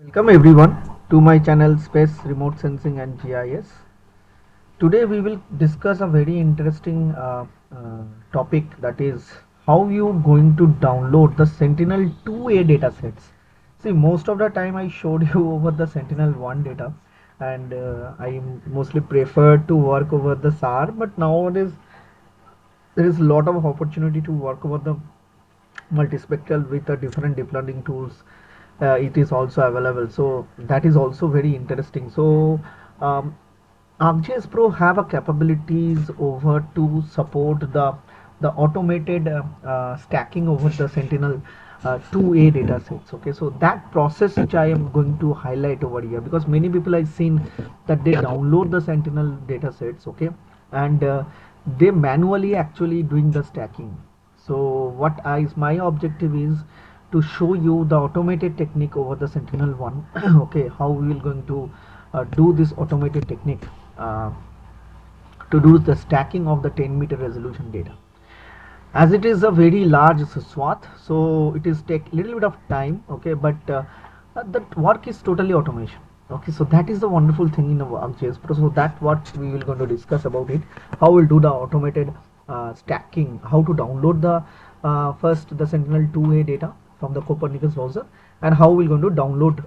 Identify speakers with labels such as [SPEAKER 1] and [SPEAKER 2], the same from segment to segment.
[SPEAKER 1] Welcome everyone to my channel Space Remote Sensing and GIS. Today we will discuss a very interesting topic, that is how you going to download the Sentinel-2A datasets. See, most of the time I showed you over the Sentinel-1 data, and I mostly prefer to work over the SAR, but nowadays there is a lot of opportunity to work over the multispectral with different deep learning tools. It is also available, so that is also very interesting. So ArcGIS Pro have a capabilities over to support the automated stacking over the Sentinel 2A data sets. Okay, so that process which I am going to highlight over here, because many people I've seen that they download the Sentinel data sets, okay, and they manually actually doing the stacking. So what is my objective is to show you the automated technique over the Sentinel-1. Okay, how we will going to do this automated technique to do the stacking of the 10-meter resolution data. As it is a very large swath, so it is take little bit of time. Okay, but the work is totally automation. Okay, so that is the wonderful thing in ArcGIS Pro. So that what we will going to discuss about it, how we'll do the automated stacking, how to download the first the Sentinel-2A data from the Copernicus browser, and how we're going to download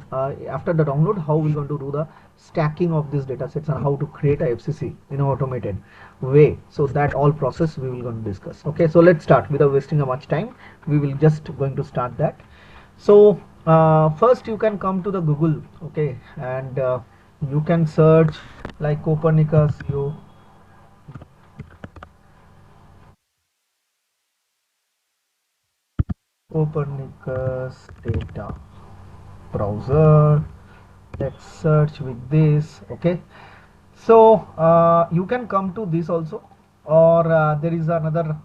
[SPEAKER 1] after the download, how we're going to do the stacking of these data sets, and how to create a FCC in an automated way. So that all process we will going to discuss. Okay, so let's start without wasting much time. We will just going to start that. So first you can come to the Google, okay, and you can search like Copernicus data browser. Let's search with this. Okay, so you can come to this also, or there is another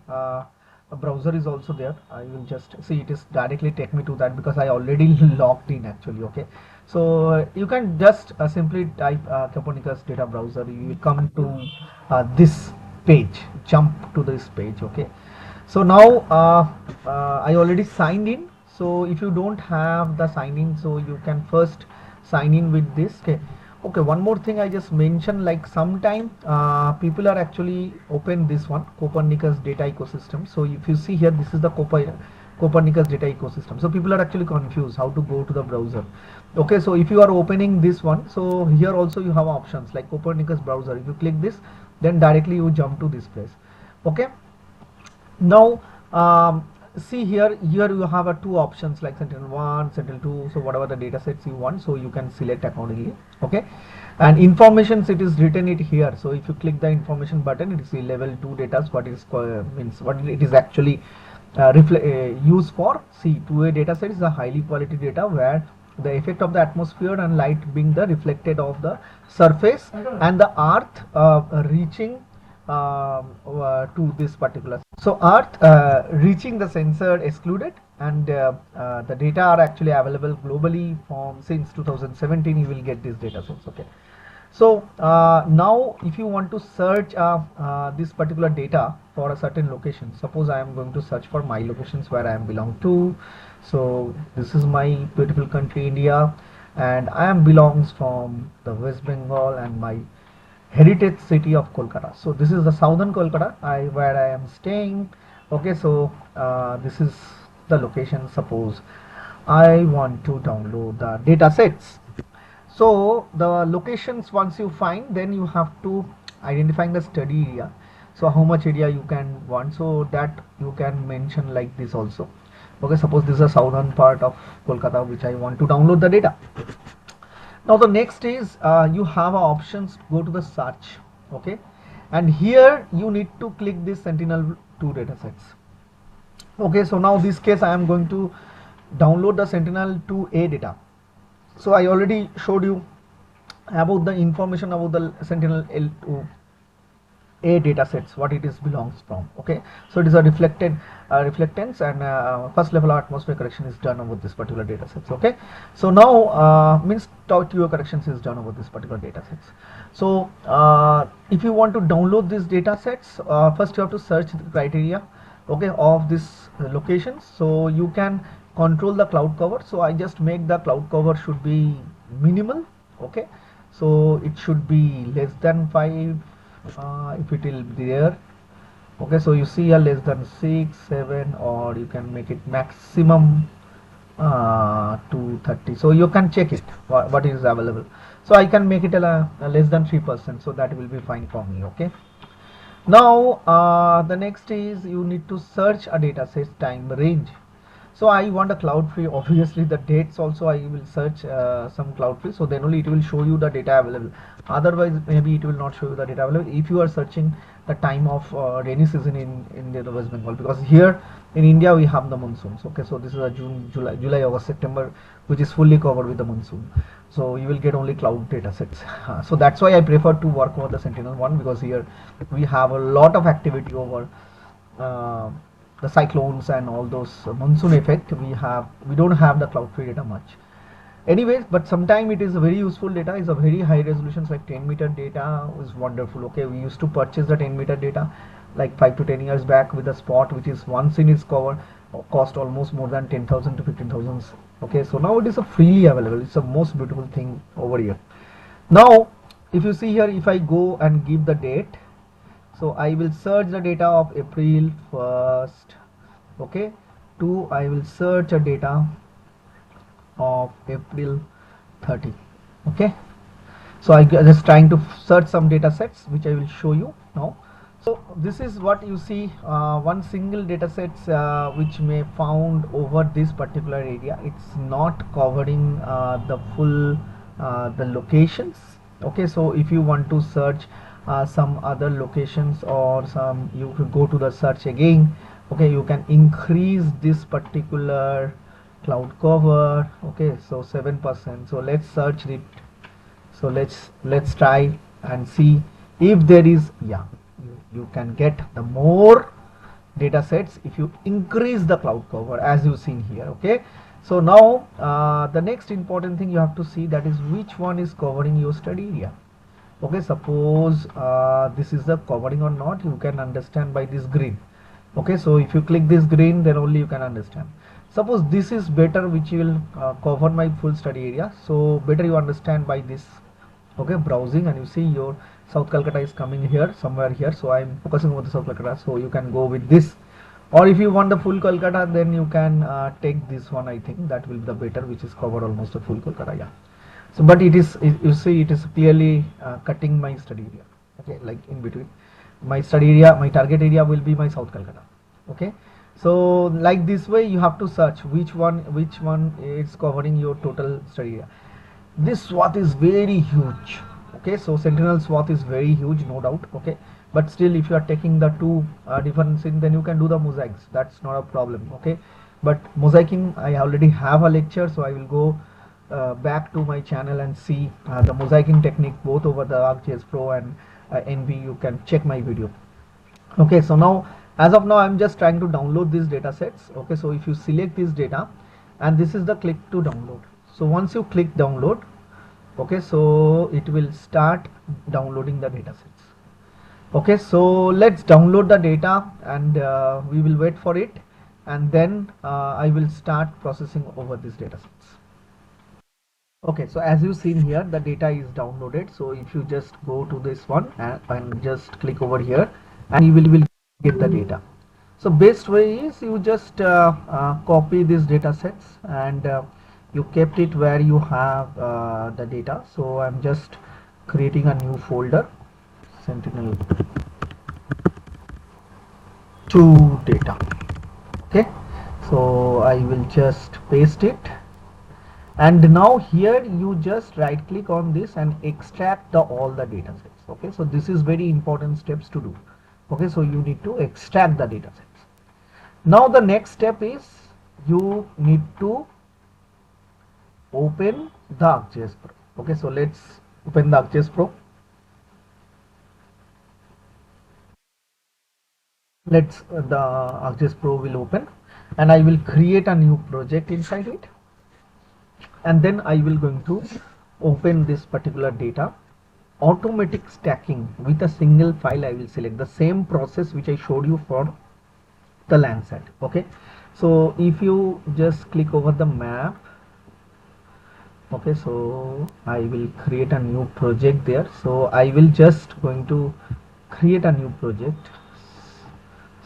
[SPEAKER 1] browser is also there. I will just see, it is directly take me to that because I already logged in actually. Okay, so you can just simply type Copernicus data browser. You will come to this page, jump to this page. Okay, so now I already signed in. So if you don't have the sign in, so you can first sign in with this. Okay, one more thing I just mentioned, like sometime people are actually open this one, Copernicus data ecosystem. So if you see here, this is the Copernicus data ecosystem. So people are actually confused how to go to the browser. Okay, so if you are opening this one, so here also you have options like Copernicus browser. If you click this, then directly you jump to this place. Okay, now see here you have two options like Sentinel-1, Sentinel-2, so whatever the data sets you want, so you can select accordingly. Okay, and informations, it is written it here. So if you click the information button, it is the level 2 data, what is means what it is actually used for. See, 2A data set is a highly quality data where the effect of the atmosphere and light being the reflected of the surface and the earth reaching to this particular. So earth reaching the sensor excluded, and the data are actually available globally from since 2017. You will get these data sets. Okay, so now if you want to search this particular data for a certain location, suppose I am going to search for my locations where I am belong to. So this is my beautiful country India, and I am belongs from the West Bengal, and my heritage city of Kolkata. So this is the southern Kolkata, where I am staying. Okay, so this is the location. Suppose I want to download the data sets. So the locations, once you find, then you have to identifying the study area. So how much area you can want, so that you can mention like this also. Okay, suppose this is a southern part of Kolkata which I want to download the data. Now the next is you have options, go to the search. Okay, and here you need to click this Sentinel-2 datasets. Okay, so now this case I am going to download the Sentinel-2A data. So I already showed you about the information about the Sentinel-2A data sets, what it is belongs from. Okay, so it is a reflected reflectance, and first level atmosphere correction is done over this particular data sets. Okay, so now means TOA corrections is done over this particular data sets. So if you want to download these data sets, first you have to search the criteria, okay, of this locations. So you can control the cloud cover, so I just make the cloud cover should be minimal. Okay, so it should be less than 5 if it will be there. Okay, so you see a less than 6, 7, or you can make it maximum to 30. So you can check it what is available. So I can make it a less than 3%, so that will be fine for me. Okay, now the next is you need to search a data set time range. So I want a cloud free. Obviously the dates also I will search some cloud free, so then only it will show you the data available. Otherwise maybe it will not show you the data available if you are searching the time of rainy season in the West Bengal, because here in India we have the monsoons. Okay, so this is a June, July, August, September, which is fully covered with the monsoon, so you will get only cloud data sets. So that's why I prefer to work over the Sentinel-1, because here we have a lot of activity over uh, the cyclones and all those monsoon effect. We don't have the cloud free data much anyways, but sometime it is a very useful data, is a very high resolutions, like 10-meter data is wonderful. Okay, we used to purchase the 10-meter data like 5 to 10 years back with a spot which is once in its cover cost almost more than 10,000 to 15,000. Okay, so now it is a freely available. It's the most beautiful thing over here. Now if you see here, if I go and give the date, so I will search the data of April 1st. Okay, to I will search a data of April 30. Okay, so I just trying to search some data sets which I will show you now. So this is what you see, one single data sets which may found over this particular area. It's not covering the full the locations. Okay, so if you want to search some other locations, or some, you could go to the search again. Okay, you can increase this particular cloud cover. Okay, so 7%. So let's search it. So let's try and see if there is, yeah, you can get the more data sets if you increase the cloud cover, as you've seen here. Okay, so now the next important thing you have to see, that is which one is covering your study area. Okay, suppose this is the covering or not, you can understand by this green. Okay, so if you click this green, then only you can understand. Suppose this is better, which will cover my full study area, so better you understand by this. Okay, browsing, and you see your South Calcutta is coming here, somewhere here, so I'm focusing on the South Calcutta, so you can go with this. Or if you want the full Calcutta, then you can take this one. I think that will be the better, which is covered almost the full Calcutta. Yeah, so but it is, you see, it is clearly cutting my study area. Okay, like in between my study area, my target area will be my South Calcutta. Okay, so like this way you have to search which one is covering your total study area. This swath is very huge. Okay, so Sentinel swath is very huge, no doubt. Okay, but still if you are taking the two different things, then you can do the mosaics, that's not a problem. Okay, but mosaicing I already have a lecture, so I will go back to my channel and see the mosaicing technique both over the ArcGIS Pro and NV. You can check my video. Okay, so now as of now I'm just trying to download these data sets. Okay, so if you select this data, and this is the click to download. So once you click download, okay, so it will start downloading the data sets. Okay, so let's download the data, and we will wait for it, and then I will start processing over these data sets. Okay, so as you've seen here, the data is downloaded. So if you just go to this one and just click over here, and you will get the data. So best way is you just copy these data sets, and you kept it where you have the data. So I'm just creating a new folder, Sentinel-2 data. Okay, so I will just paste it, and now here you just right click on this and extract all the data sets. Okay, so this is very important steps to do. Okay, so you need to extract the data sets. Now the next step is you need to open the ArcGIS Pro. Okay, so let's open the ArcGIS Pro. Let's the ArcGIS Pro will open, and I will create a new project inside it, and then I will going to open this particular data. Automatic stacking with a single file, I will select the same process which I showed you for the Landsat. Okay, So if you just click over the map, okay, so I will create a new project there. So I will just going to create a new project.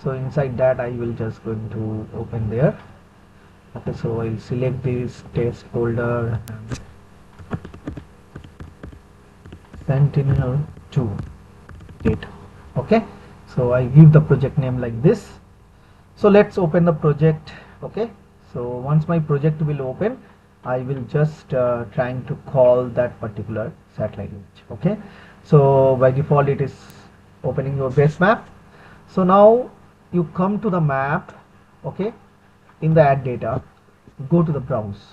[SPEAKER 1] So inside that I will just going to open there. Okay, so I'll select this test folder and Sentinel-2 data. Okay, so I give the project name like this. So let's open the project. Okay, so once my project will open, I will just trying to call that particular satellite image. Okay, so by default it is opening your base map. So now you come to the map. Okay, in the add data, go to the browse.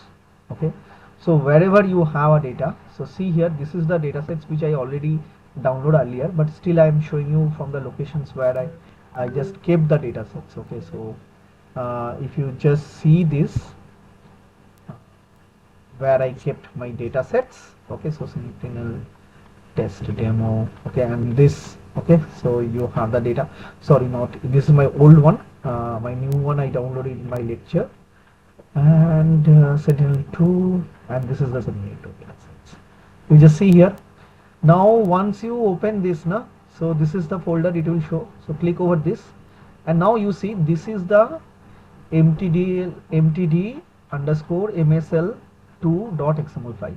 [SPEAKER 1] Okay, so wherever you have a data, so see here, this is the data sets which I already downloaded earlier, but still I am showing you from the locations where I just kept the data sets. Okay, so if you just see this, where I kept my data sets. Okay, so Sentinel test demo. Okay, and this. Okay, so you have the data. Sorry, not this is my old one. My new one I downloaded in my lecture, and Sentinel-2, and this is the Sentinel-2 data sets. You just see here. Now once you open this, na, so this is the folder it will show. So click over this, and now you see this is the mtd underscore msl2.xml file.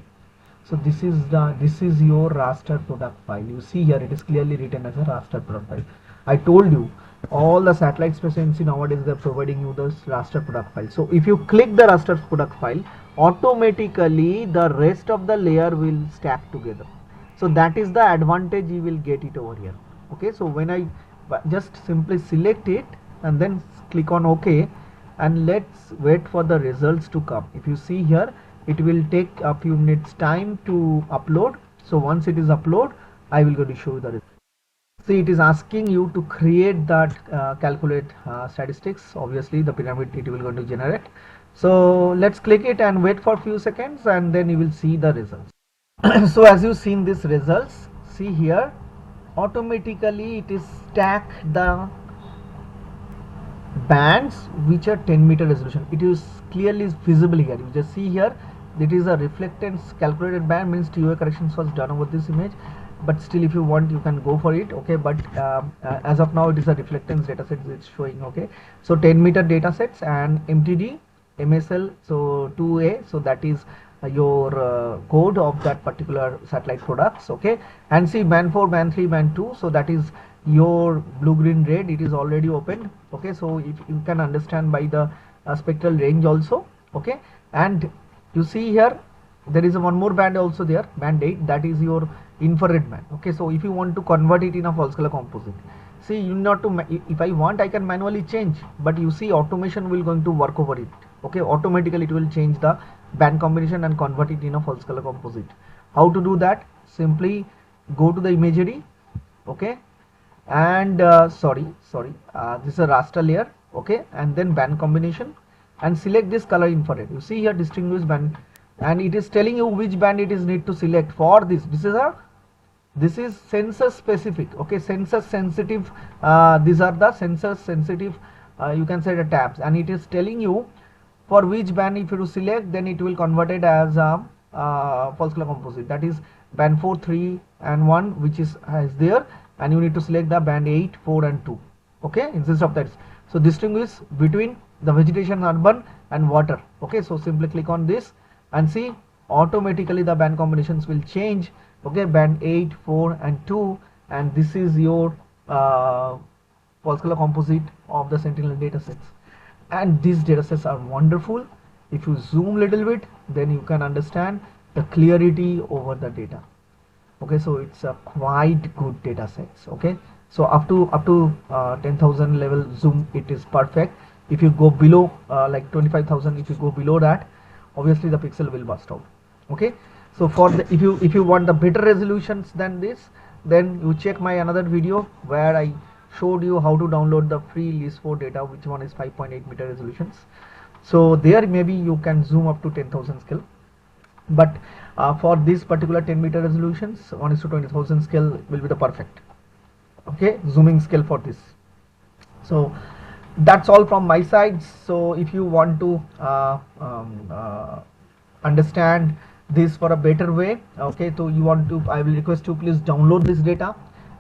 [SPEAKER 1] So this is your raster product file. You see here it is clearly written as a raster product file. I told you all the satellite space agency nowadays they're providing you this raster product file. So if you click the raster product file, automatically the rest of the layer will stack together. So that is the advantage you will get it over here. Okay, so when I just simply select it and then click on OK, and let's wait for the results to come. If you see here, it will take a few minutes time to upload. So once it is upload, I will go to show you the result. See, it is asking you to create that calculate statistics. Obviously the pyramid it will going to generate. So let's click it and wait for a few seconds, and then you will see the results. So as you seen these results, see here, automatically it is stack the bands which are 10-meter resolution. It is clearly visible here. You just see here, it is a reflectance calculated band, means TOA corrections was done over this image, but still if you want you can go for it. Okay, but as of now it is a reflectance data set it's showing. Okay, so 10-meter data sets and MTD MSL, so 2A, so that is your code of that particular satellite products. Okay, and see band 4, band 3, band 2, so that is your blue, green, red, it is already opened. Okay, so if you can understand by the spectral range also. Okay, and you see here there is a one more band also there, band 8, that is your infrared band. Okay, so if you want to convert it in a false color composite, see you not to if I want I can manually change, but you see automation will going to work over it. Okay, automatically it will change the band combination and convert it in a false color composite. How to do that? Simply go to the imagery. Okay, and this is a raster layer. Okay, and then band combination, and select this color infrared. You see here distinguish band, and it is telling you which band it is need to select for this. This is sensor specific. Okay, sensor sensitive, these are the sensor sensitive, you can say the tabs, and it is telling you for which band if you select, then it will convert it as a false color composite. That is band 4, 3 and 1, which is there, and you need to select the band 8, 4 and 2. Okay, instead of that, so distinguish between the vegetation, urban and water. Okay, so simply click on this and see automatically the band combinations will change. Okay, band 8, 4 and 2, and this is your false color composite of the Sentinel datasets. And these datasets are wonderful. If you zoom little bit, then you can understand the clarity over the data. Okay, so it's a quite good data sets. Okay, so up to 10,000 level zoom it is perfect. If you go below like 25,000, if you go below that, obviously the pixel will burst out. Okay, so for the if you want the better resolutions than this, then you check my another video where I showed you how to download the free list4 data, which one is 5.8 meter resolutions. So there maybe you can zoom up to 10,000 scale, but for this particular 10 meter resolutions 1:20,000 scale will be the perfect. Okay, zooming scale for this. So that's all from my side. So if you want to understand this for a better way, okay, so you want to, I will request you please download this data,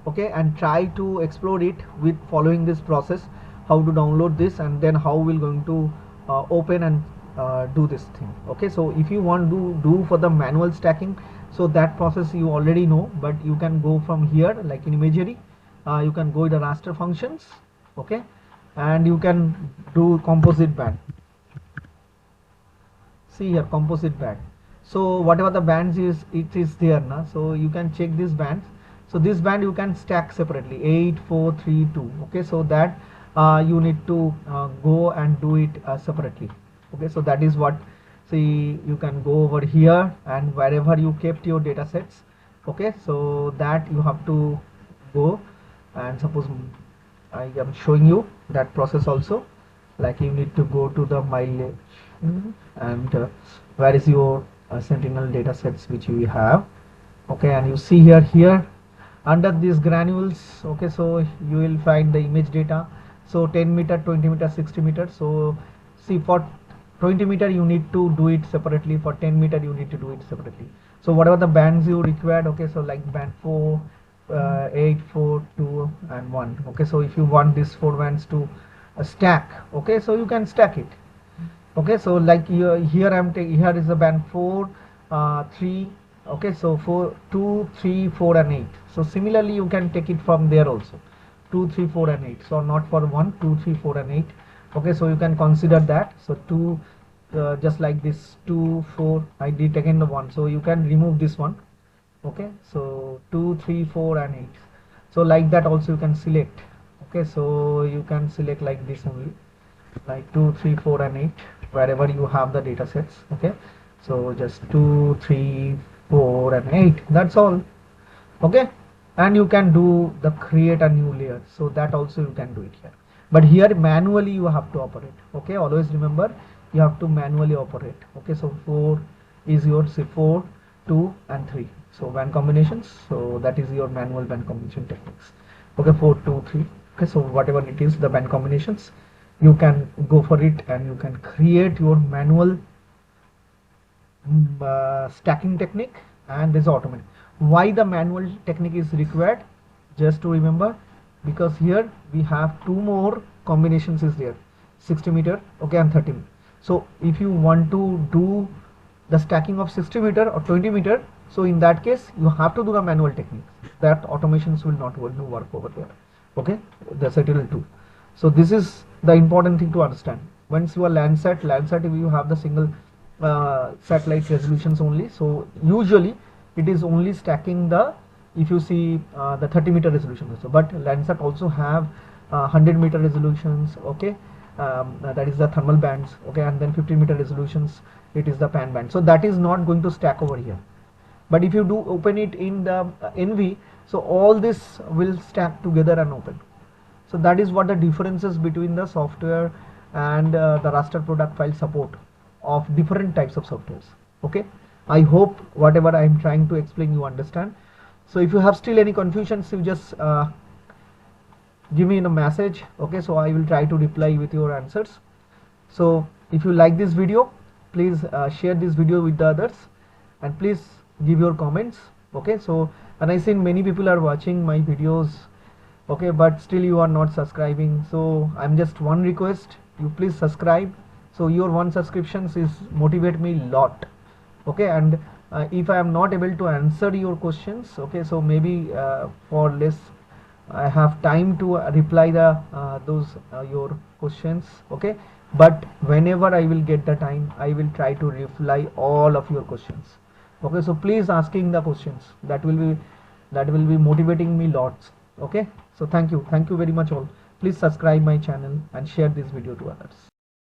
[SPEAKER 1] okay, and try to explore it with following this process, how to download this, and then how we're going to open and do this thing. Okay, so if you want to do for the manual stacking, so that process you already know, but you can go from here, like in imagery, you can go to the raster functions, okay, and you can do composite band. See here, composite band. So whatever the bands is, it is there now, so you can check these bands. So this band you can stack separately, 8 4 3 2. Okay, so that you need to go and do it separately. Okay, so that is what, see, you can go over here and wherever you kept your data sets, okay, so that you have to go, and suppose I am showing you that process also, like you need to go to the mileage and where is your Sentinel data sets which we have, okay, and you see here under these granules, okay, so you will find the image data. So 10 meter, 20 meter, 60 meter. So see, for 20 meter you need to do it separately, for 10 meter you need to do it separately. So whatever the bands you required, okay, so like band 4 8 4 2 and 1. Okay, so if you want these 4 bands to stack, okay, so you can stack it. Okay, so like here I'm taking, here is the band 4 3, okay, so 4 2 3 4 and 8. So similarly you can take it from there also, 2 3 4 and 8. So not for 1 2 3 4 and 8. Okay, so you can consider that. So 2 just like this, 2 4, I did again the 1, so you can remove this one. Okay, so 2 3 4 and 8. So like that also you can select. Okay, so you can select like this only, like 2 3 4 and 8 wherever you have the data sets. Okay, so just 2 3 4 and 8, that's all. Okay, and you can do the create a new layer, so that also you can do it here, but here manually you have to operate. Okay, always remember you have to manually operate. Okay, so 4 is your, say 4 2 and 3, so band combinations, so that is your manual band combination techniques. Okay, 4 2 3. Okay, so whatever it is, the band combinations, you can go for it and you can create your manual stacking technique, and this is automatic. Why the manual technique is required, just to remember, because here we have 2 more combinations is there, 60 meter, okay, and 30 meter. So if you want to do the stacking of 60 meter or 20 meter, so in that case you have to do the manual technique, that automations will not work over there. Okay, the Sentinel-2. So this is the important thing to understand. Once you are Landsat, if you have the single satellite resolutions only, so usually it is only stacking the, if you see the 30 meter resolution also, but Landsat also have 100 meter resolutions. Okay, that is the thermal bands. Okay, and then 50 meter resolutions, it is the pan band. So that is not going to stack over here, but if you do open it in the NV, so all this will stack together and open. So that is what the differences between the software and the raster product file support of different types of softwares. Okay, I hope whatever I am trying to explain you understand. So if you have still any confusions, you just give me in a message. Okay, so I will try to reply with your answers. So if you like this video, please share this video with the others, and please give your comments. Okay, so, and I seen many people are watching my videos, okay, but still you are not subscribing. So I'm just one request, you please subscribe. So your one subscriptions is motivate me a lot. Okay, and if I am not able to answer your questions, okay, so maybe for less I have time to reply the those your questions. Okay, but whenever I will get the time, I will try to reply all of your questions. Okay, so please asking the questions, that will be motivating me lots. Okay, so thank you very much all. Please subscribe my channel and share this video to others.